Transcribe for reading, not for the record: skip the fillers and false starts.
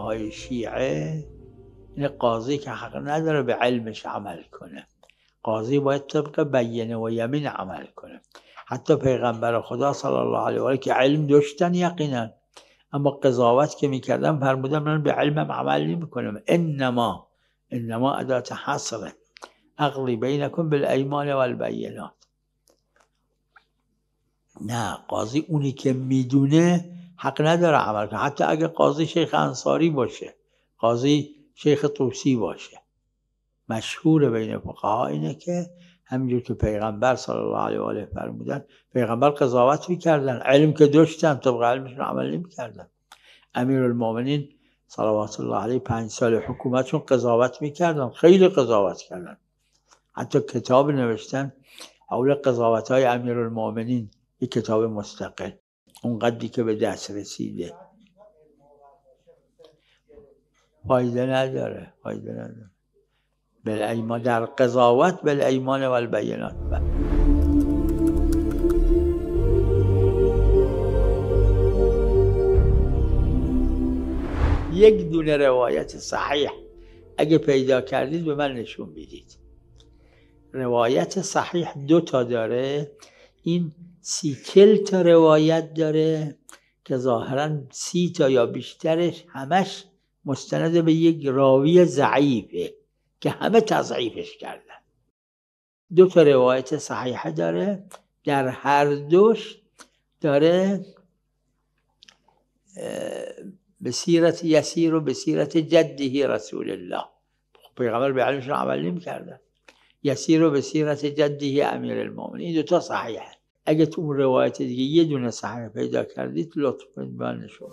های شیعه این قاضی که حق نداره به علمش عمل کنه، قاضی باید طبق بینه و یمین عمل کنه. حتی پیغمبر خدا صلی الله علیه و آله که علم داشتن یقینا، اما قضاوت که میکردن فرمودن من به علمم عمل نمیکنم. انما ادات حصره اقضی بینکم بالایمان والبینات. نه، قاضی اونی که میدونه حق نداره عمل کنه، حتی اگه قاضی شیخ انصاری باشه، قاضی شیخ طوسی باشه. مشهور بین فقها اینه که همینجور که پیغمبر صلی الله علیه و آله فرمودن، پیغمبر قضاوت میکردن، علم که داشتن طبق علمشون عمل نمیکردن. امیرالمومنین صلوات الله علیه 5 سال حکومتشون قضاوت میکردن، خیلی قضاوت کردن، حتی کتاب نوشتن حول قضاوت‌های امیرالمومنین، یک کتاب مستقل، اونقدری که به دست رسیده. فایده نداره. بالایمان، در قضاوت بالایمان والبینات. یک دونه روایت صحیح اگه پیدا کردید به من نشون بدید. روایت صحیح 2 تا داره، این 30 تا روایت داره که ظاهراً 30 تا یا بیشترش همش مستند به یک راوی ضعیفه که همه تضعیفش کردن. 2 تا روایت صحیحه داره، در هر دوش داره به سیرت یسیر و به سیرت جده رسول الله، پیغمبر به علمشون عمل نمی کردن، یسیر و به سیرت جده امیرالمومنین. این 2 تا صحیحه. اگه تو اون روایت دیگه یه دونه صحیح پیدا کردید لطفاً به من نشون.